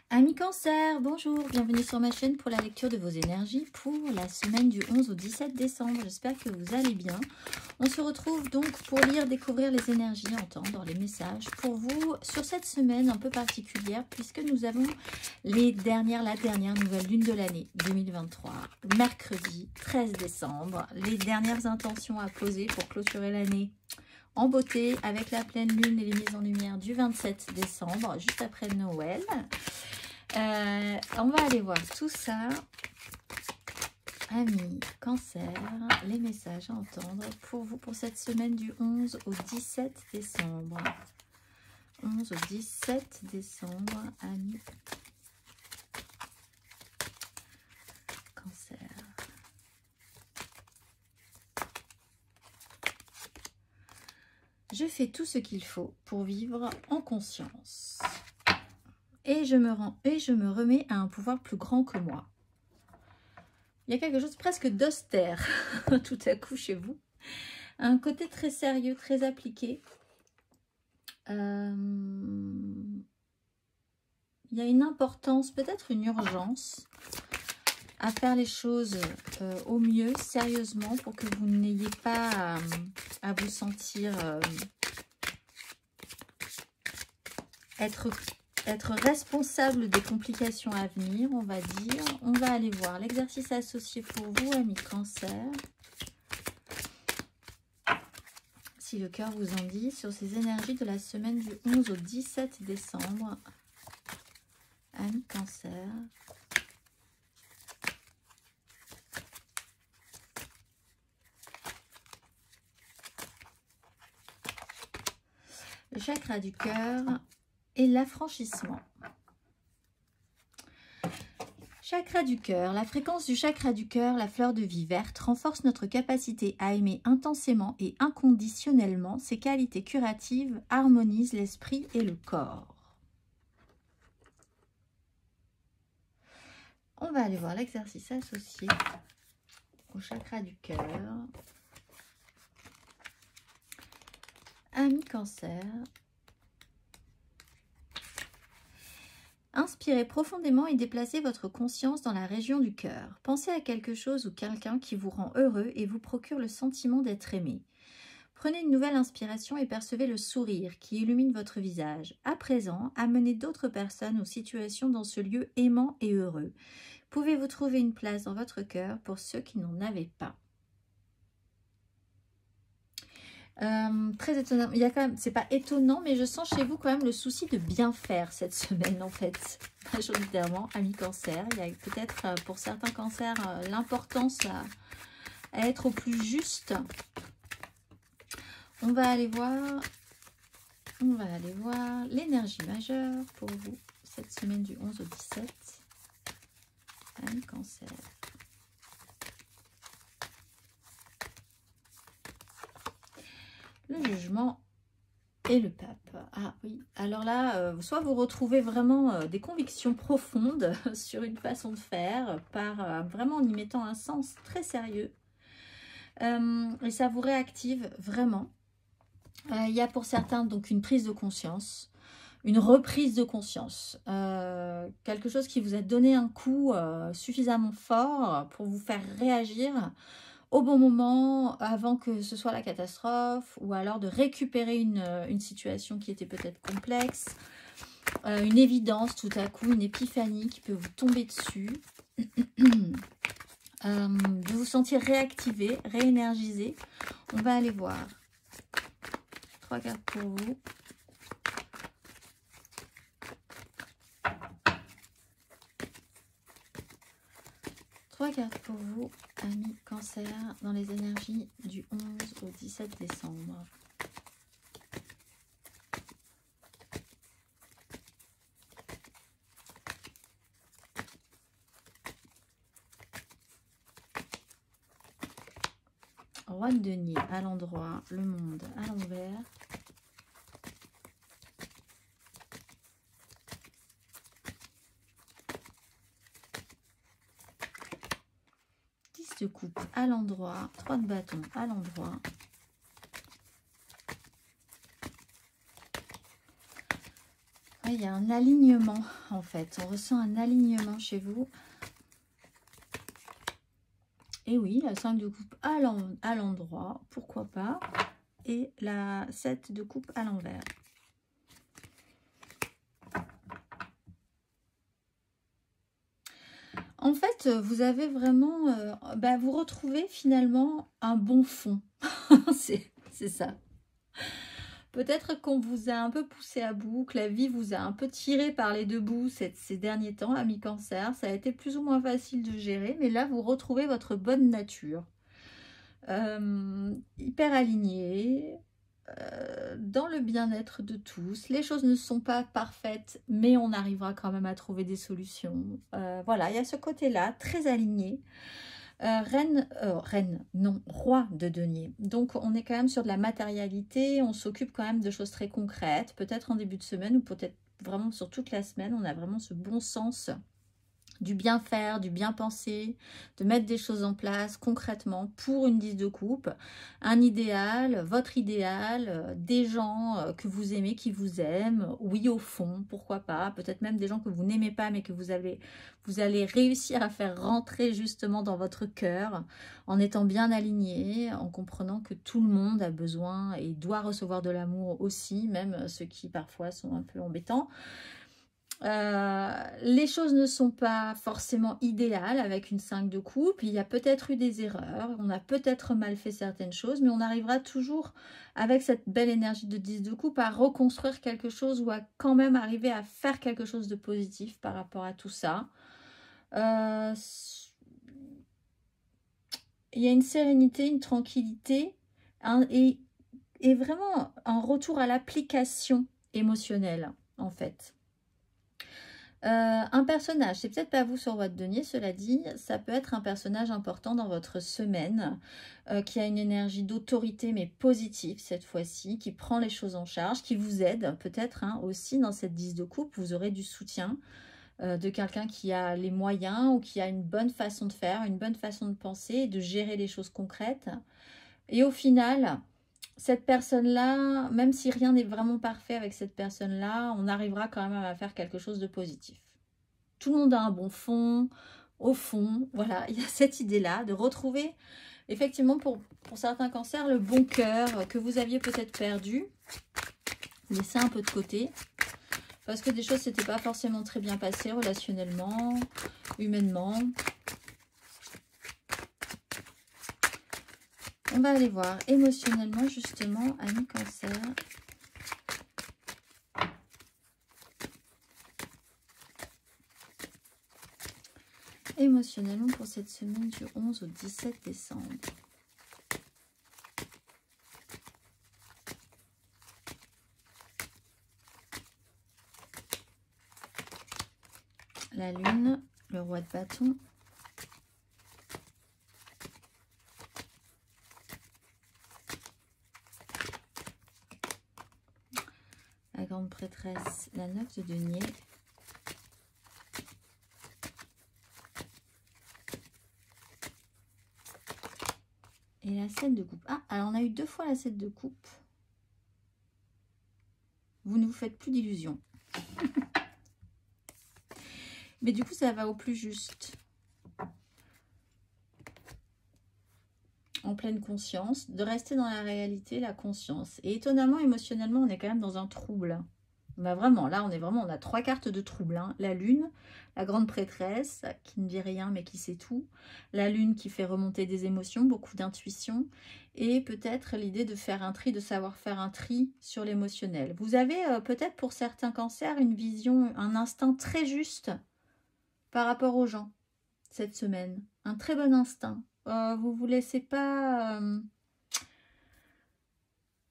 Amis Cancer, bonjour, bienvenue sur ma chaîne pour la lecture de vos énergies pour la semaine du 11 au 17 décembre. J'espère que vous allez bien. On se retrouve donc pour lire, découvrir les énergies, entendre les messages pour vous sur cette semaine un peu particulière puisque nous avons la dernière nouvelle lune de l'année 2023, mercredi 13 décembre. Les dernières intentions à poser pour clôturer l'année en beauté avec la pleine lune et les mises en lumière du 27 décembre, juste après Noël. On va aller voir tout ça. Amis Cancer, les messages à entendre pour vous pour cette semaine du 11 au 17 décembre. 11 au 17 décembre, amis Cancer. Je fais tout ce qu'il faut pour vivre en conscience. Et je me remets à un pouvoir plus grand que moi. Il y a quelque chose presque d'austère tout à coup chez vous. Un côté très sérieux, très appliqué. Il y a une importance, peut-être une urgence à faire les choses au mieux, sérieusement, pour que vous n'ayez pas à vous sentir être responsable des complications à venir, on va dire. On va aller voir l'exercice associé pour vous, amis Cancer. Si le cœur vous en dit, sur ces énergies de la semaine du 11 au 17 décembre. Amis Cancer. Le chakra du cœur et l'affranchissement. Chakra du cœur. La fréquence du chakra du cœur, la fleur de vie verte, renforce notre capacité à aimer intensément et inconditionnellement. Ses qualités curatives harmonisent l'esprit et le corps. On va aller voir l'exercice associé au chakra du cœur. Amis Cancer. Inspirez profondément et déplacez votre conscience dans la région du cœur. Pensez à quelque chose ou quelqu'un qui vous rend heureux et vous procure le sentiment d'être aimé. Prenez une nouvelle inspiration et percevez le sourire qui illumine votre visage. À présent, amenez d'autres personnes ou situations dans ce lieu aimant et heureux. Pouvez-vous trouver une place dans votre cœur pour ceux qui n'en avaient pas? Très étonnant, il y a quand même, c'est pas étonnant, mais je sens chez vous quand même le souci de bien faire cette semaine en fait, majoritairement, amis Cancer. Il y a peut-être pour certains cancers l'importance à être au plus juste. On va aller voir l'énergie majeure pour vous cette semaine du 11 au 17, amis Cancer. Le jugement et le pape. Ah oui, alors là, soit vous retrouvez vraiment des convictions profondes sur une façon de faire, vraiment en y mettant un sens très sérieux. Et ça vous réactive vraiment. Il y a pour certains donc une prise de conscience, une reprise de conscience. Quelque chose qui vous a donné un coup suffisamment fort pour vous faire réagir au bon moment, avant que ce soit la catastrophe, ou alors de récupérer une situation qui était peut-être complexe, une évidence tout à coup, une épiphanie qui peut vous tomber dessus, de vous sentir réactivé, réénergisé. On va aller voir 3 cartes pour vous. Trois cartes pour vous, amis Cancer, dans les énergies du 11 au 17 décembre. Roi de denier à l'endroit, le monde à l'envers. De coupe à l'endroit, 3 de bâton à l'endroit, Il y a un alignement, en fait. On ressent un alignement chez vous. Et oui, la 5 de coupe à l'endroit, pourquoi pas. Et la 7 de coupe à l'envers. En fait, vous avez vraiment... vous retrouvez finalement un bon fond. C'est ça. Peut-être qu'on vous a un peu poussé à bout, que la vie vous a un peu tiré par les deux bouts ces derniers temps, amis cancer. Ça a été plus ou moins facile de gérer, mais là, vous retrouvez votre bonne nature. Hyper aligné, dans le bien-être de tous. Les choses ne sont pas parfaites, mais on arrivera quand même à trouver des solutions. Voilà, il y a ce côté-là, très aligné. Roi de denier. Donc, on est quand même sur de la matérialité, on s'occupe quand même de choses très concrètes, peut-être en début de semaine ou peut-être vraiment sur toute la semaine, on a vraiment ce bon sens du bien faire, du bien penser, de mettre des choses en place concrètement pour une 10 de coupe, un idéal, votre idéal, des gens que vous aimez, qui vous aiment, oui au fond, pourquoi pas, peut-être même des gens que vous n'aimez pas mais que vous allez réussir à faire rentrer justement dans votre cœur en étant bien aligné, en comprenant que tout le monde a besoin et doit recevoir de l'amour aussi, même ceux qui parfois sont un peu embêtants. Les choses ne sont pas forcément idéales avec une 5 de coupe. Il y a peut-être eu des erreurs, on a peut-être mal fait certaines choses, mais on arrivera toujours avec cette belle énergie de 10 de coupe à reconstruire quelque chose ou à quand même arriver à faire quelque chose de positif par rapport à tout ça. Il y a une sérénité, une tranquillité et vraiment un retour à l'application émotionnelle en fait. Un personnage, c'est peut-être pas vous sur votre denier, cela dit, ça peut être un personnage important dans votre semaine, qui a une énergie d'autorité mais positive cette fois-ci, qui prend les choses en charge, qui vous aide peut-être aussi dans cette 10 de coupe, vous aurez du soutien de quelqu'un qui a les moyens ou qui a une bonne façon de faire, une bonne façon de penser et de gérer les choses concrètes. Et au final, cette personne-là, même si rien n'est vraiment parfait avec cette personne-là, on arrivera quand même à faire quelque chose de positif. Tout le monde a un bon fond, au fond, voilà, il y a cette idée-là de retrouver, effectivement, pour certains cancers, le bon cœur que vous aviez peut-être perdu, laissez un peu de côté, parce que des choses s'étaient pas forcément très bien passées relationnellement, humainement. On va aller voir émotionnellement, justement, amis cancer. Émotionnellement pour cette semaine du 11 au 17 décembre. La lune, le roi de bâton. La grande prêtresse, la 9 de denier. Et la 7 de coupe. Ah, alors on a eu 2 fois la 7 de coupe. Vous ne vous faites plus d'illusions. Mais du coup, ça va au plus juste. En pleine conscience, de rester dans la réalité, la conscience. Et étonnamment, émotionnellement, on est quand même dans un trouble. Bah vraiment, là, on a 3 cartes de trouble. La lune, la grande prêtresse, qui ne dit rien, mais qui sait tout. La lune qui fait remonter des émotions, beaucoup d'intuition. Et peut-être l'idée de faire un tri, de savoir faire un tri sur l'émotionnel. Vous avez peut-être pour certains cancers une vision, un instinct très juste par rapport aux gens cette semaine. Un très bon instinct. Vous vous laissez pas...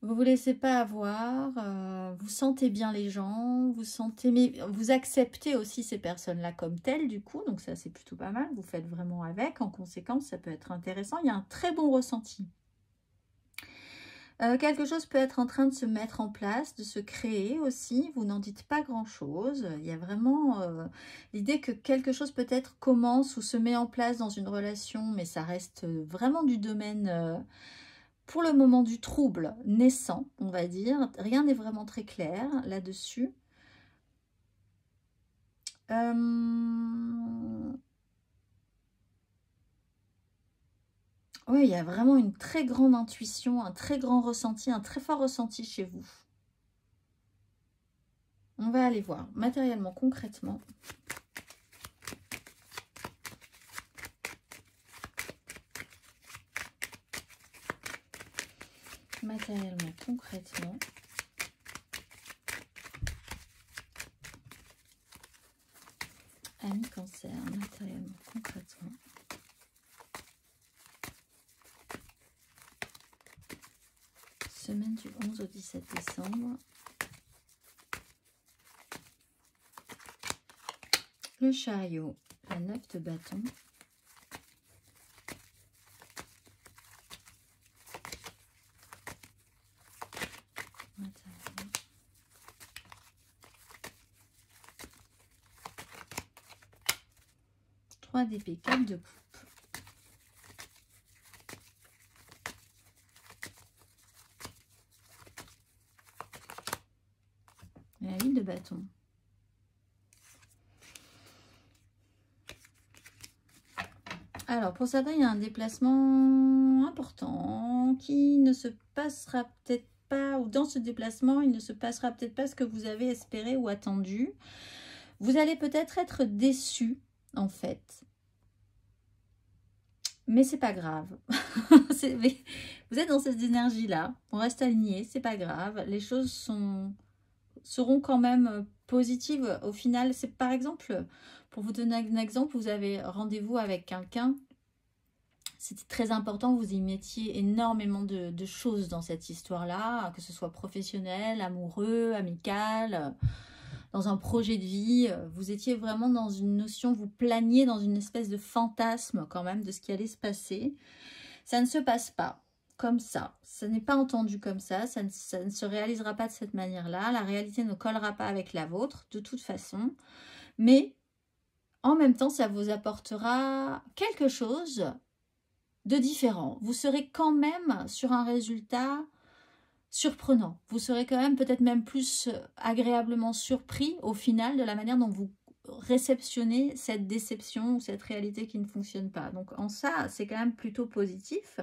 vous laissez pas avoir, vous sentez bien les gens, mais vous acceptez aussi ces personnes-là comme telles du coup, donc ça c'est plutôt pas mal, vous faites vraiment avec, en conséquence ça peut être intéressant, il y a un très bon ressenti. Quelque chose peut être en train de se mettre en place, de se créer aussi, vous n'en dites pas grand-chose, il y a vraiment l'idée que quelque chose peut-être commence ou se met en place dans une relation, mais ça reste vraiment du domaine... pour le moment du trouble naissant, on va dire, rien n'est vraiment très clair là-dessus. Oui, il y a vraiment une très grande intuition, un très grand ressenti, un très fort ressenti chez vous. On va aller voir matériellement, concrètement. Matériellement, concrètement. Ami Cancer, matériellement, concrètement. Semaine du 11 au 17 décembre. Le chariot, la 9 de bâton. Matériellement. 3 d'épée, 4 de coupe. Et la 8 de bâton. Alors, pour certains, il y a un déplacement important qui ne se passera peut-être pas, ou dans ce déplacement, il ne se passera peut-être pas ce que vous avez espéré ou attendu. Vous allez peut-être être déçu, en fait. Mais c'est pas grave. Vous êtes dans cette énergie-là. On reste aligné, c'est pas grave. Les choses seront quand même positives. Au final, c'est par exemple, pour vous donner un exemple, vous avez rendez-vous avec quelqu'un. C'était très important, vous y mettiez énormément de choses dans cette histoire-là, que ce soit professionnel, amoureux, amical, dans un projet de vie. Vous étiez vraiment dans une notion, vous planiez dans une espèce de fantasme quand même de ce qui allait se passer. Ça ne se passe pas comme ça. Ça n'est pas entendu comme ça. Ça ne se réalisera pas de cette manière-là. La réalité ne collera pas avec la vôtre de toute façon. Mais en même temps, ça vous apportera quelque chose de différent. Vous serez quand même sur un résultat surprenant. Vous serez quand même peut-être même plus agréablement surpris au final de la manière dont vous réceptionnez cette déception ou cette réalité qui ne fonctionne pas. Donc en ça, c'est quand même plutôt positif.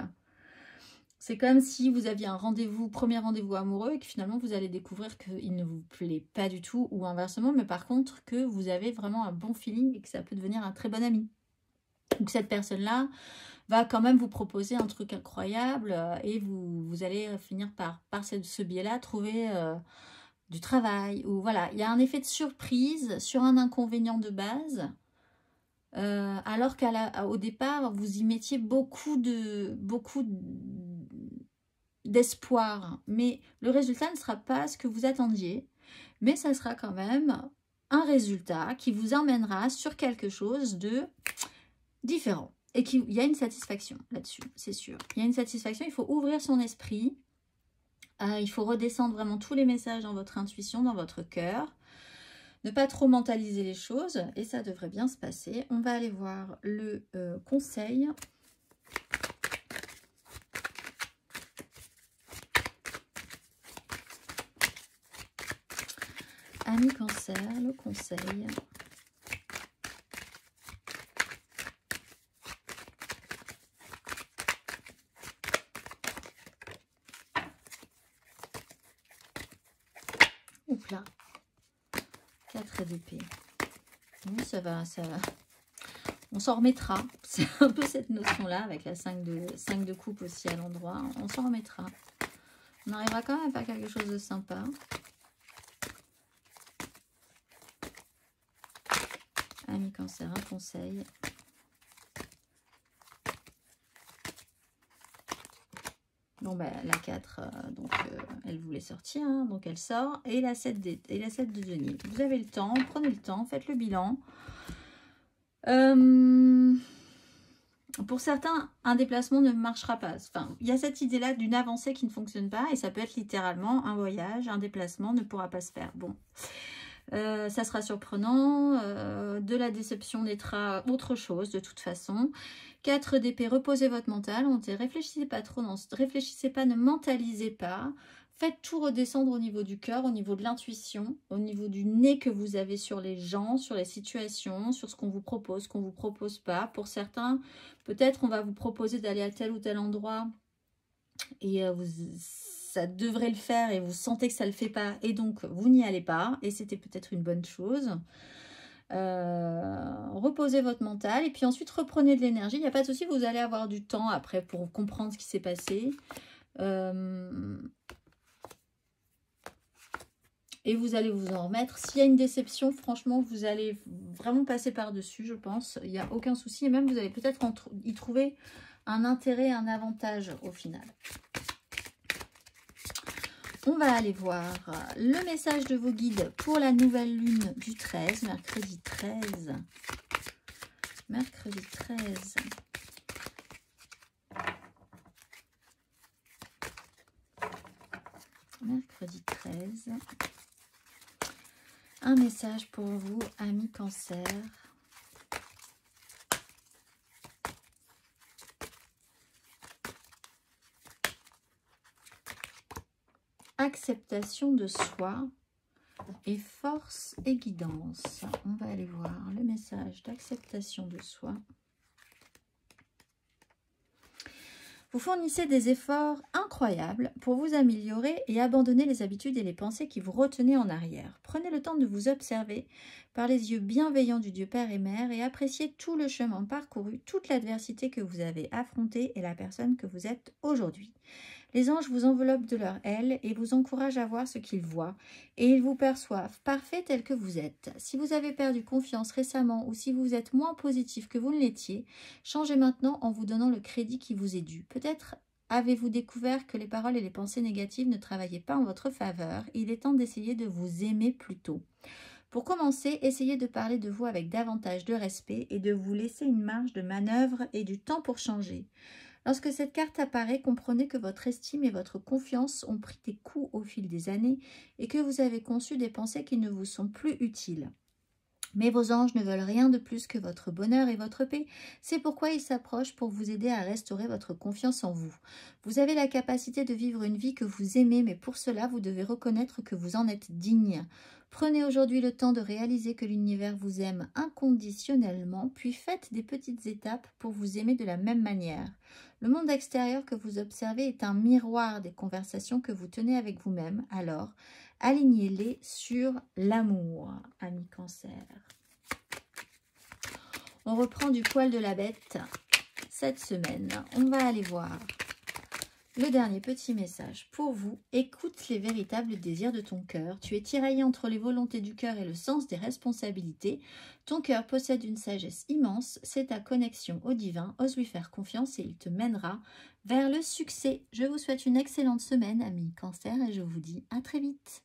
C'est comme si vous aviez un rendez-vous, premier rendez-vous amoureux et que finalement vous allez découvrir qu'il ne vous plaît pas du tout ou inversement, mais par contre que vous avez vraiment un bon feeling et que ça peut devenir un très bon ami. Donc cette personne-là va quand même vous proposer un truc incroyable et vous allez finir par ce biais-là trouver du travail. Ou voilà, il y a un effet de surprise sur un inconvénient de base, alors qu'au départ, vous y mettiez beaucoup d'espoir. Mais le résultat ne sera pas ce que vous attendiez, mais ça sera quand même un résultat qui vous emmènera sur quelque chose de différent. Et qu'il y a une satisfaction là-dessus, c'est sûr. Il y a une satisfaction, il faut ouvrir son esprit. Il faut redescendre vraiment tous les messages dans votre intuition, dans votre cœur. Ne pas trop mentaliser les choses. Et ça devrait bien se passer. On va aller voir le conseil. Ami Cancer, le conseil. Oups là. 4 d'épée. Oui, ça va. On s'en remettra. C'est un peu cette notion-là, avec la 5 de coupe aussi à l'endroit. On s'en remettra. On arrivera quand même à faire quelque chose de sympa. Ami Cancer, un conseil. Bon, ben, la 4, donc elle voulait sortir, hein, donc elle sort. Et la 7 de denier. Vous avez le temps, prenez le temps, faites le bilan. Pour certains, un déplacement ne marchera pas. Enfin, il y a cette idée-là d'une avancée qui ne fonctionne pas. Et ça peut être littéralement un voyage, un déplacement ne pourra pas se faire. Bon, ça sera surprenant. De la déception naîtra autre chose de toute façon. 4 d'épée, reposez votre mental. On dit réfléchissez pas trop, réfléchissez pas, ne mentalisez pas. Faites tout redescendre au niveau du cœur, au niveau de l'intuition, au niveau du nez que vous avez sur les gens, sur les situations, sur ce qu'on vous propose pas. Pour certains, peut-être on va vous proposer d'aller à tel ou tel endroit et ça devrait le faire et vous sentez que ça ne le fait pas et donc vous n'y allez pas et c'était peut-être une bonne chose. Reposez votre mental et puis ensuite reprenez de l'énergie. Il n'y a pas de souci, vous allez avoir du temps après pour comprendre ce qui s'est passé. Et vous allez vous en remettre. S'il y a une déception, franchement, vous allez vraiment passer par-dessus, je pense. Il n'y a aucun souci. Et même, vous allez peut-être y trouver un intérêt, un avantage au final. On va aller voir le message de vos guides pour la nouvelle lune du 13, mercredi 13. Mercredi 13. Mercredi 13. Un message pour vous, amis Cancer. Acceptation de soi et force et guidance. On va aller voir le message d'acceptation de soi. Vous fournissez des efforts incroyables pour vous améliorer et abandonner les habitudes et les pensées qui vous retenaient en arrière. Prenez le temps de vous observer par les yeux bienveillants du Dieu Père et Mère et appréciez tout le chemin parcouru, toute l'adversité que vous avez affrontée et la personne que vous êtes aujourd'hui. Les anges vous enveloppent de leur aile et vous encouragent à voir ce qu'ils voient et ils vous perçoivent parfait tel que vous êtes. Si vous avez perdu confiance récemment ou si vous êtes moins positif que vous ne l'étiez, changez maintenant en vous donnant le crédit qui vous est dû. Peut-être avez-vous découvert que les paroles et les pensées négatives ne travaillaient pas en votre faveur. Il est temps d'essayer de vous aimer plus tôt. Pour commencer, essayez de parler de vous avec davantage de respect et de vous laisser une marge de manœuvre et du temps pour changer. Lorsque cette carte apparaît, comprenez que votre estime et votre confiance ont pris des coups au fil des années et que vous avez conçu des pensées qui ne vous sont plus utiles. Mais vos anges ne veulent rien de plus que votre bonheur et votre paix. C'est pourquoi ils s'approchent pour vous aider à restaurer votre confiance en vous. Vous avez la capacité de vivre une vie que vous aimez, mais pour cela, vous devez reconnaître que vous en êtes digne. Prenez aujourd'hui le temps de réaliser que l'univers vous aime inconditionnellement, puis faites des petites étapes pour vous aimer de la même manière. Le monde extérieur que vous observez est un miroir des conversations que vous tenez avec vous-même. Alors, alignez-les sur l'amour, amis Cancer. On reprend du poil de la bête cette semaine. On va aller voir le dernier petit message pour vous. Écoute les véritables désirs de ton cœur. Tu es tiraillé entre les volontés du cœur et le sens des responsabilités. Ton cœur possède une sagesse immense. C'est ta connexion au divin. Ose lui faire confiance et il te mènera vers le succès. Je vous souhaite une excellente semaine, amis Cancer, et je vous dis à très vite.